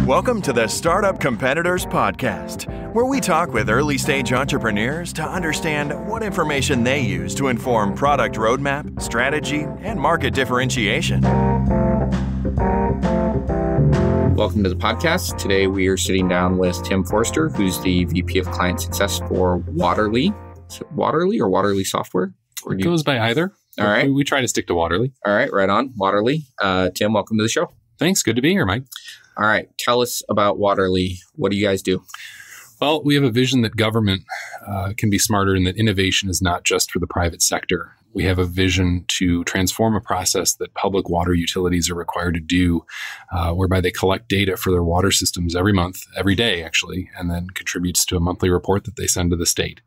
Welcome to the Startup Competitors Podcast, where we talk with early-stage entrepreneurs to understand what information they use to inform product roadmap, strategy, and market differentiation. Welcome to the podcast. Today we are sitting down with Tim Foerster, who's the VP of Client Success for Waterly. Is it Waterly or Waterly Software? Or it goes by either. All right. We try to stick to Waterly. All right, right on. Waterly. Tim, welcome to the show. Thanks. Good to be here, Mike. All right. Tell us about Waterly. What do you guys do? Well, we have a vision that government can be smarter and that innovation is not just for the private sector. We have a vision to transform a process that public water utilities are required to do, whereby they collect data for their water systems every month, every day, actually, and then contributes to a monthly report that they send to the state.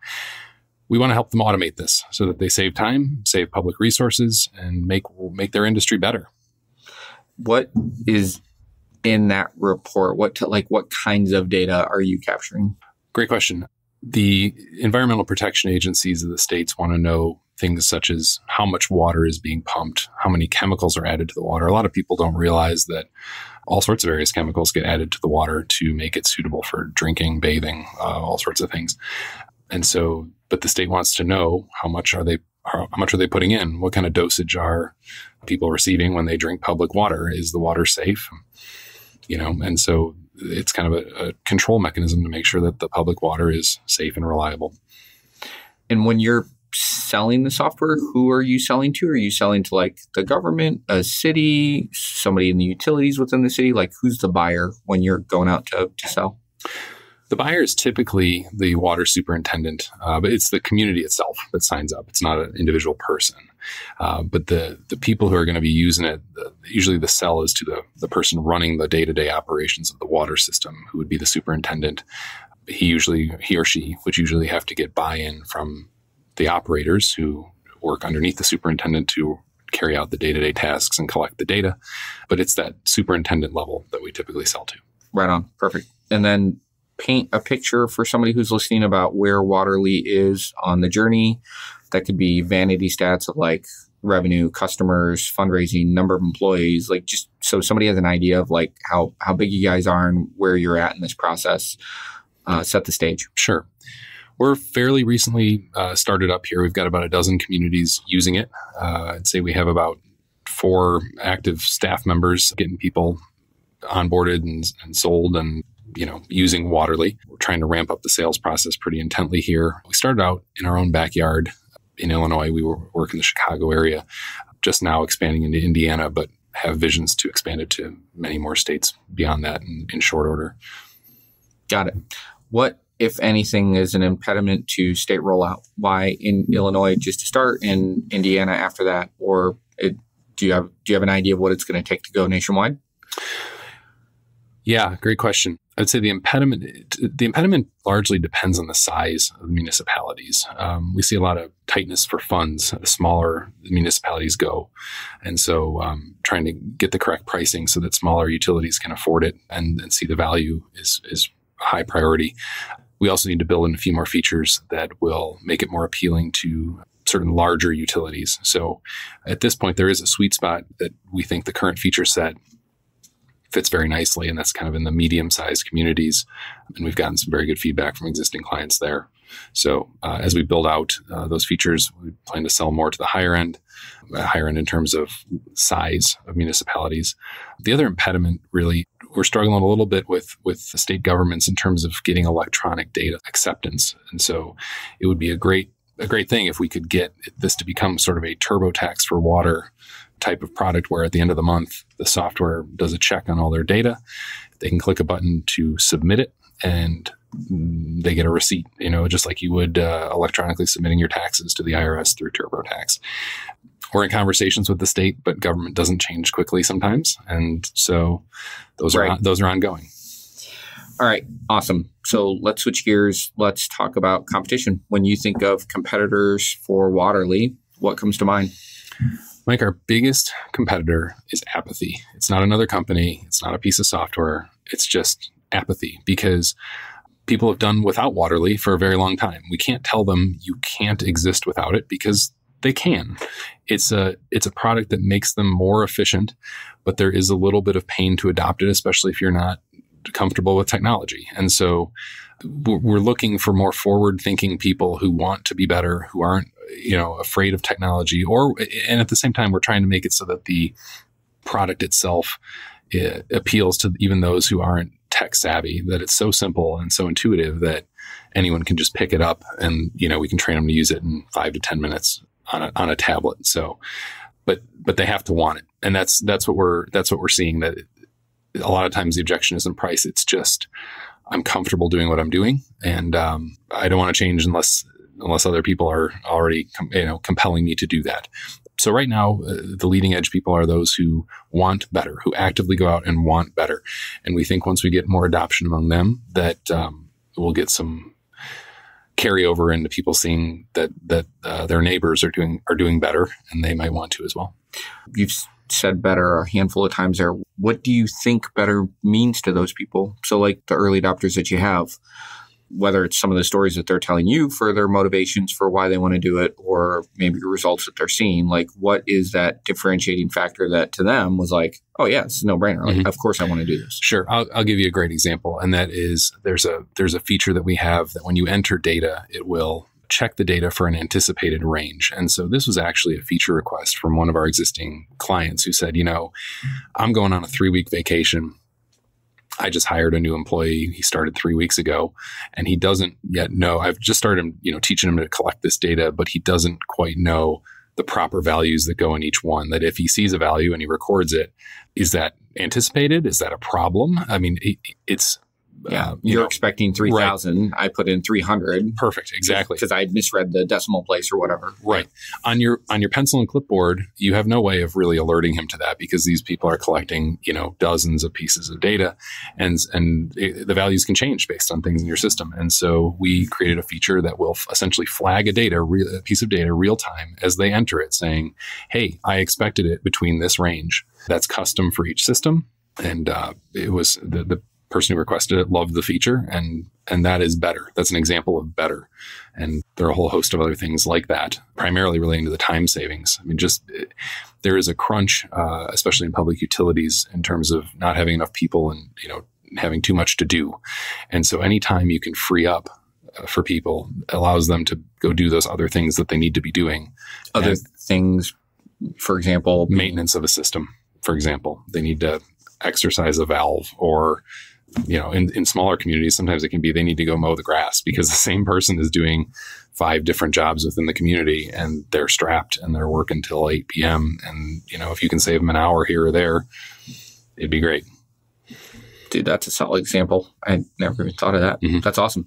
We want to help them automate this so that they save time, save public resources, and make their industry better. What is in that report? What kinds of data are you capturing? Great question. The environmental protection agencies of the states want to know things such as how much water is being pumped, how many chemicals are added to the water. A lot of people don't realize that all sorts of various chemicals get added to the water to make it suitable for drinking, bathing, all sorts of things. And so, but the state wants to know how much are they putting in? What kind of dosage are people receiving when they drink public water? Is the water safe? And so it's kind of a control mechanism to make sure that the public water is safe and reliable. And when you're selling the software, who are you selling to? Are you selling to like the government, a city, somebody in the utilities within the city? Like who's the buyer when you're going out to sell? The buyer is typically the water superintendent, but it's the community itself that signs up. It's not an individual person. But the people who are going to be using it, usually the sell is to the person running the day-to-day operations of the water system, who would be the superintendent. He or she would usually have to get buy-in from the operators who work underneath the superintendent to carry out the day-to-day tasks and collect the data. But it's that superintendent level that we typically sell to. Right on. Perfect. And then paint a picture for somebody who's listening about where Waterly is on the journey. That could be vanity stats of like revenue, customers, fundraising, number of employees, like just so somebody has an idea of like how big you guys are and where you're at in this process. Set the stage. Sure. We're fairly recently started up here. We've got about a dozen communities using it. I'd say we have about 4 active staff members getting people onboarded and sold and using Waterly. We're trying to ramp up the sales process pretty intently here. We started out in our own backyard in Illinois. We were working the Chicago area, just now expanding into Indiana, but have visions to expand it to many more states beyond that in short order. Got it. What, if anything, is an impediment to state rollout? Why in Illinois just to start, in Indiana after that? Or do you have an idea of what it's going to take to go nationwide? Yeah, great question. I'd say the impediment largely depends on the size of the municipalities. We see a lot of tightness for funds the smaller the municipalities go. And so trying to get the correct pricing so that smaller utilities can afford it and see the value is a high priority. We also need to build in a few more features that will make it more appealing to certain larger utilities. So at this point, there is a sweet spot that we think the current feature set fits very nicely, and that's kind of in the medium-sized communities. And we've gotten some very good feedback from existing clients there. So as we build out those features, we plan to sell more to the higher end in terms of size of municipalities. The other impediment, really, we're struggling a little bit with the state governments in terms of getting electronic data acceptance. And so it would be a great thing if we could get this to become sort of a TurboTax for water type of product where at the end of the month, the software does a check on all their data. They can click a button to submit it and they get a receipt, just like you would electronically submitting your taxes to the IRS through TurboTax. We're in conversations with the state, but government doesn't change quickly sometimes. And so those are ongoing. All right. Awesome. So let's switch gears. Let's talk about competition. When you think of competitors for Waterly, what comes to mind? Mike, our biggest competitor is apathy. It's not another company. It's not a piece of software. It's just apathy because people have done without Waterly for a very long time. We can't tell them you can't exist without it because They can. It's a product that makes them more efficient, but there is a little bit of pain to adopt it, especially if you're not comfortable with technology. And so we're looking for more forward-thinking people who want to be better, who aren't, afraid of technology, and at the same time, we're trying to make it so that the product itself appeals to even those who aren't tech savvy, that it's so simple and so intuitive that anyone can just pick it up and, we can train them to use it in 5 to 10 minutes on a tablet. So, but they have to want it. And that's what we're seeing, that a lot of times the objection isn't price. It's just, I'm comfortable doing what I'm doing. And, I don't want to change unless other people are already, compelling me to do that. So right now, the leading edge people are those who want better, who actively go out and want better. And we think once we get more adoption among them, that we'll get some carryover into people seeing that their neighbors are doing better, and they might want to as well. You've said better a handful of times there. What do you think better means to those people? So like the early adopters that you have, whether it's some of the stories that they're telling you for their motivations for why they want to do it, or maybe the results that they're seeing, like what is that differentiating factor that to them was like, oh yeah, it's a no-brainer. Like, of course I want to do this. Sure. I'll give you a great example. And that is there's a feature that we have that when you enter data, it will check the data for an anticipated range. And so this was actually a feature request from one of our existing clients who said, I'm going on a 3-week vacation. I just hired a new employee. He started 3 weeks ago, and he doesn't yet know. I've just started, teaching him to collect this data, but he doesn't quite know the proper values that go in each one. That if he sees a value and he records it, is that anticipated? Is that a problem? I mean, it's you're expecting 3,000. Right. I put in 300. Perfect. Exactly. Because I misread the decimal place or whatever. Right. On your pencil and clipboard, you have no way of really alerting him to that because these people are collecting, dozens of pieces of data, and the values can change based on things in your system. And so we created a feature that will essentially flag a piece of data real time as they enter it, saying, "Hey, I expected it between this range." That's custom for each system, and it was the person who requested it loved the feature, and that is better. That's an example of better. And there are a whole host of other things like that, primarily relating to the time savings. I mean, there is a crunch, especially in public utilities, in terms of not having enough people and, having too much to do. And so anytime you can free up for people allows them to go do those other things that they need to be doing. Other things, for example, maintenance of a system, for example, they need to exercise a valve, or in smaller communities, sometimes it can be they need to go mow the grass because the same person is doing 5 different jobs within the community, and they're strapped and they're working till 8 p.m. And, if you can save them an hour here or there, it'd be great. Dude, that's a solid example. I never even thought of that. Mm-hmm. That's awesome.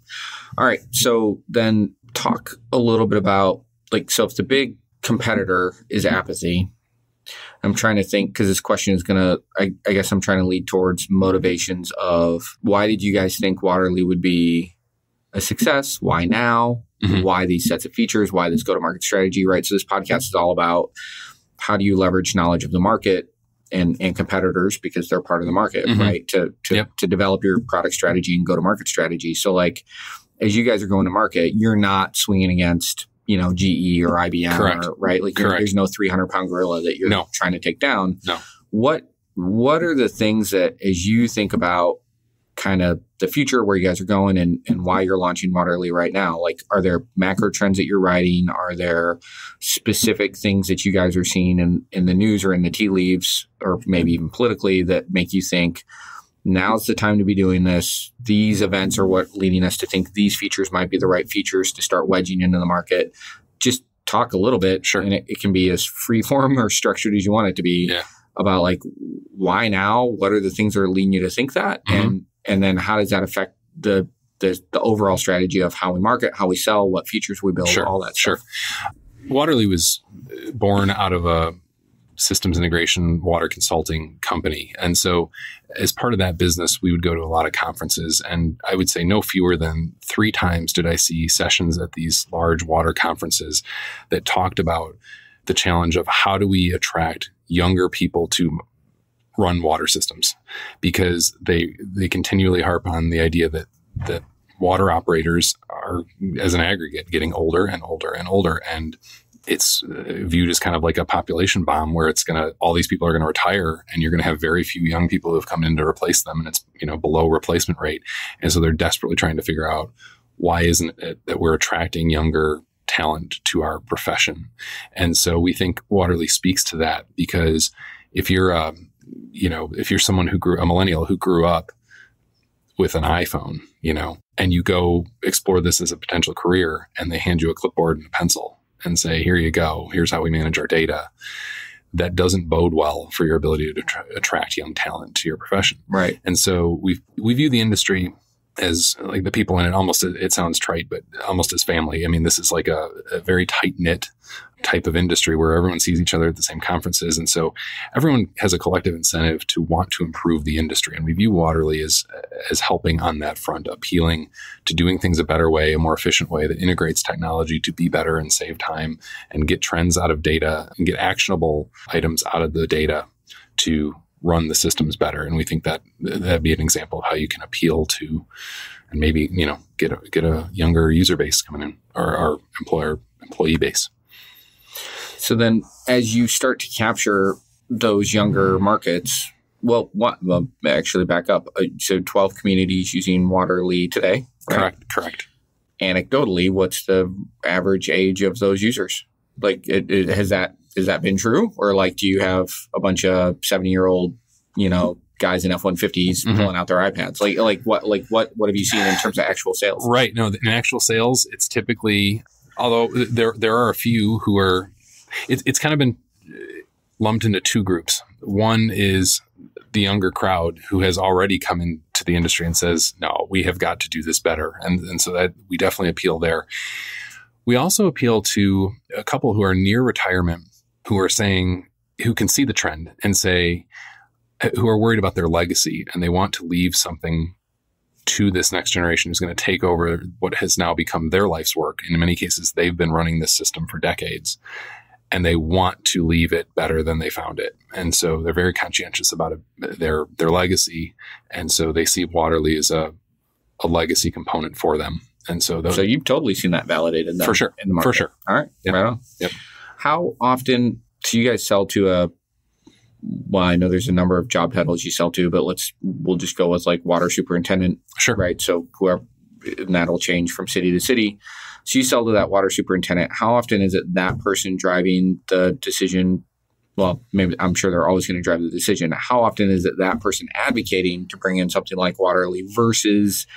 All right. So then talk a little bit about so if the big competitor is apathy, I'm trying to think, because this question is going to, I guess I'm trying to lead towards motivations of why did you guys think Waterly would be a success? Why now? Mm-hmm. Why these sets of features? Why this go-to-market strategy, right? So this podcast is all about how do you leverage knowledge of the market and competitors, because they're part of the market, mm-hmm. right? To develop your product strategy and go-to-market strategy. So as you guys are going to market, you're not swinging against GE or IBM, Correct. Right? There's no 300-pound gorilla that you're trying to take down. No. What are the things that, as you think about kind of the future, where you guys are going and why you're launching Waterly right now, are there macro trends that you're riding? Are there specific things that you guys are seeing in the news or in the tea leaves, or maybe even politically, that make you think, now's the time to be doing this? These events are what leading us to think these features might be the right features to start wedging into the market. Just talk a little bit, sure. And it can be as free form or structured as you want it to be, about why now? What are the things that are leading you to think that? Mm-hmm. And then how does that affect the overall strategy of how we market, how we sell, what features we build, all that stuff? Sure. Waterly was born out of a systems integration water consulting company. And so as part of that business, we would go to a lot of conferences, and I would say no fewer than 3 times did I see sessions at these large water conferences that talked about the challenge of how do we attract younger people to run water systems, because they continually harp on the idea that water operators are, as an aggregate, getting older and older and older. And it's viewed as kind of like a population bomb where all these people are going to retire and you're going to have very few young people who have come in to replace them. And it's, below replacement rate. And so they're desperately trying to figure out why isn't it that we're attracting younger talent to our profession. And so we think Waterly speaks to that, because if you're, if you're someone a millennial who grew up with an iPhone, and you go explore this as a potential career and they hand you a clipboard and a pencil and say, here you go, here's how we manage our data, that doesn't bode well for your ability to attract young talent to your profession. Right. And so we view the industry as like the people in it, it sounds trite, but almost as family. I mean, this is like a very tight-knit type of industry where everyone sees each other at the same conferences. And so everyone has a collective incentive to want to improve the industry. And we view Waterly as helping on that front, appealing to doing things a better way, a more efficient way that integrates technology to be better and save time and get trends out of data and get actionable items out of the data to run the systems better. And we think that that'd be an example of how you can appeal to and maybe, get a younger user base coming in, or our employee base. So then as you start to capture those younger markets, actually back up. So 12 communities using Waterly today, right? Correct. Anecdotally, what's the average age of those users? Like, has that been true? Or like, do you have a bunch of 70-year-old, guys in F-150s pulling out their iPads? What have you seen in terms of actual sales? Right. No, in actual sales, it's typically, although there are a few who are, it's kind of been lumped into two groups. One is the younger crowd who has already come into the industry and says, no, we have got to do this better. And so that we definitely appeal there. We also appeal to a couple who are near retirement, who can see the trend and say, who are worried about their legacy, and they want to leave something to this next generation who's going to take over what has now become their life's work. And in many cases, they've been running this system for decades, and they want to leave it better than they found it. And so they're very conscientious about their legacy. And so they see Waterly as a legacy component for them. And so you've totally seen that valedated then, for sure, in the market. For sure. All right. Yep. Right on. Yep. How often do you guys sell to I know there's a number of job titles you sell to, but we'll just go with like water superintendent. Sure. Right. So and that'll change from city to city. So you sell to that water superintendent. How often is it that person driving the decision? Well, maybe I'm sure they're always going to drive the decision. How often is it that person advocating to bring in something like Waterly versus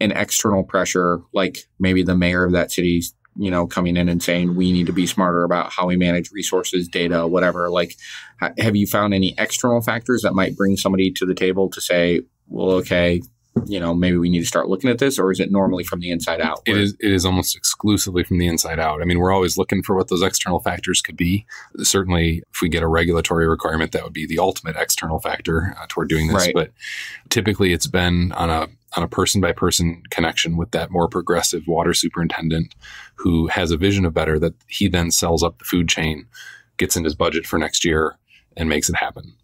an external pressure, like maybe the mayor of that city's, coming in and saying, we need to be smarter about how we manage resources, data, whatever. Like, have you found any external factors that might bring somebody to the table to say, well, okay, maybe we need to start looking at this? Or is it normally from the inside out? It is almost exclusively from the inside out. I mean, we're always looking for what those external factors could be. Certainly, if we get a regulatory requirement, that would be the ultimate external factor toward doing this. Right. But typically, it's been on a person-by-person connection with that more progressive water superintendent who has a vision of better that he then sells up the food chain, gets in his budget for next year, and makes it happen.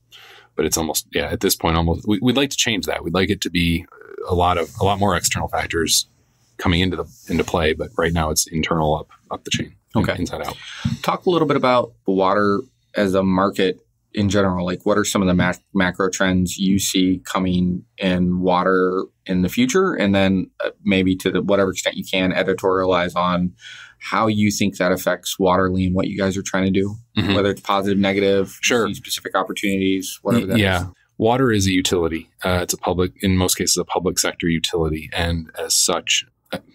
But it's almost, at this point, we'd like to change that. We'd like it to be a lot more external factors coming into play. But right now, it's internal up the chain, inside out. Talk a little bit about water as a market in general. Like, what are some of the macro trends you see coming in water in the future? And then maybe to whatever extent you can editorialize on how you think that affects Waterly and what you guys are trying to do, whether it's positive, negative, sure, specific opportunities, whatever that is. Water is a utility. It's in most cases, a public sector utility. And as such,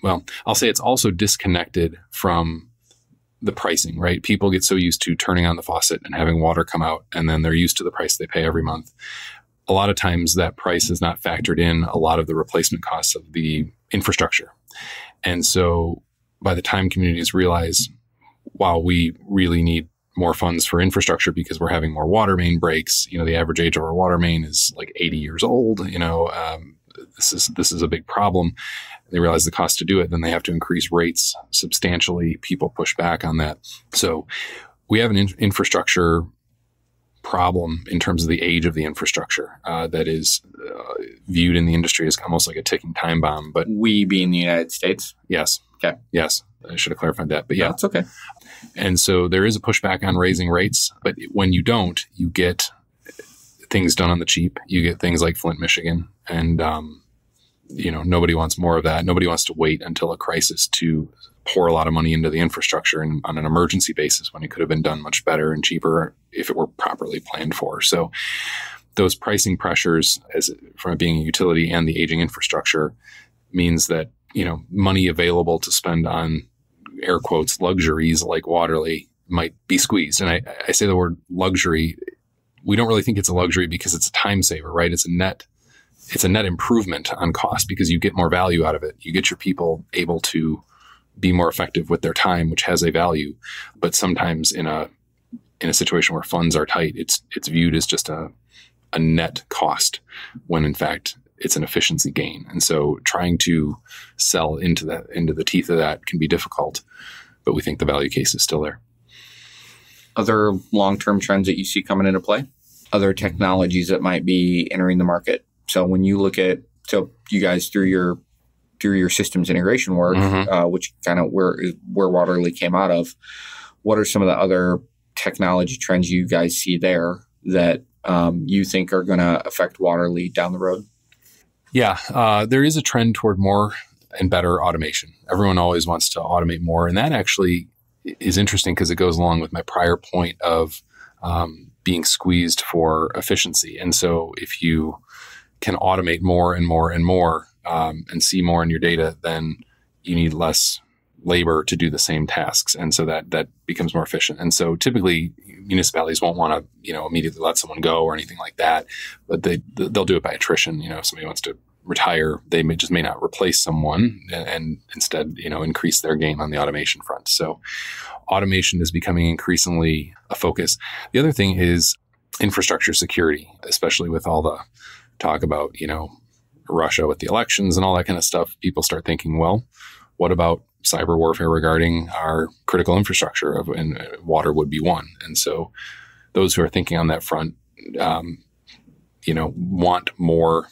I'll say it's also disconnected from the pricing, right? People get so used to turning on the faucet and having water come out, and then they're used to the price they pay every month. A lot of times that price is not factored in a lot of the replacement costs of the infrastructure. And so by the time communities realize, wow, we really need more funds for infrastructure because we're having more water main breaks. The average age of our water main is like 80 years old. This is a big problem. They realize the cost to do it, then they have to increase rates substantially. People push back on that. So we have an infrastructure problem in terms of the age of the infrastructure that is viewed in the industry as almost like a ticking time bomb. But we being the United States? Yes. Okay. Yes. I should have clarified that. But yeah, that's okay. And so there is a pushback on raising rates, but when you don't, you get things done on the cheap. You get things like Flint, Michigan, and nobody wants more of that. Nobody wants to wait until a crisis to pour a lot of money into the infrastructure and on an emergency basis when it could have been done much better and cheaper if it were properly planned for. So those pricing pressures, from it being a utility and the aging infrastructure, means that money available to spend on air quotes luxuries like Waterly might be squeezed. And I say the word luxury. We don't really think it's a luxury because it's a time saver, right? It's a net improvement on cost because you get more value out of it. You get your people able to be more effective with their time, which has a value. But sometimes in a situation where funds are tight, it's viewed as just a net cost when in fact it's an efficiency gain. And so trying to sell into the teeth of that can be difficult, but we think the value case is still there. Other long-term trends that you see coming into play? Other technologies that might be entering the market? So when you look at, you guys through your systems integration work, which kind of where Waterly came out of, what are some of the other technology trends you guys see there that you think are going to affect Waterly down the road? Yeah, there is a trend toward more and better automation. Everyone always wants to automate more. And that actually is interesting because it goes along with my prior point of being squeezed for efficiency. And so if you can automate more and more and more and see more in your data, then you need less labor to do the same tasks. And so that becomes more efficient. And so typically municipalities won't want to, immediately let someone go or anything like that, but they'll do it by attrition. If somebody wants to retire, they may not replace someone and instead, increase their game on the automation front. So automation is becoming increasingly a focus. The other thing is infrastructure security, especially with all the talk about, Russia with the elections and all that kind of stuff. People start thinking, well, what about cyber warfare regarding our critical infrastructure, and water would be one. And so those who are thinking on that front, want more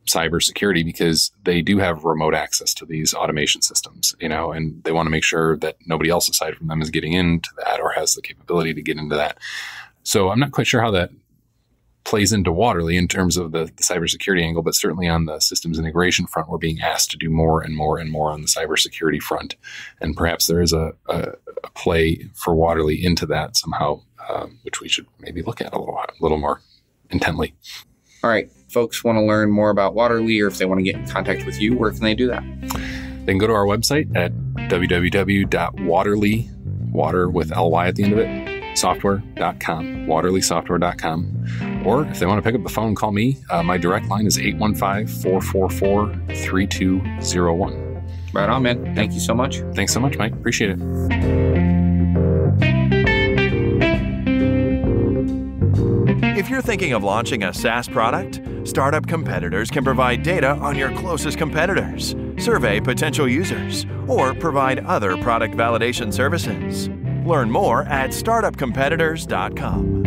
cybersecurity because they do have remote access to these automation systems, and they want to make sure that nobody else aside from them is getting into that or has the capability to get into that. So I'm not quite sure how that plays into Waterly in terms of the cybersecurity angle, but certainly on the systems integration front, we're being asked to do more and more and more on the cybersecurity front. And perhaps there is a play for Waterly into that somehow, which we should maybe look at a little more intently. All right. Folks want to learn more about Waterly, or if they want to get in contact with you, where can they do that? They can go to our website at www.waterly, water with LY at the end of it, software.com, waterlysoftware.com. Or if they want to pick up the phone, call me. My direct line is 815-444-3201. Right on, man. Thank you so much. Thanks so much, Mike. Appreciate it. If you're thinking of launching a SaaS product, Startup Competitors can provide data on your closest competitors, survey potential users, or provide other product validation services. Learn more at startupcompetitors.com.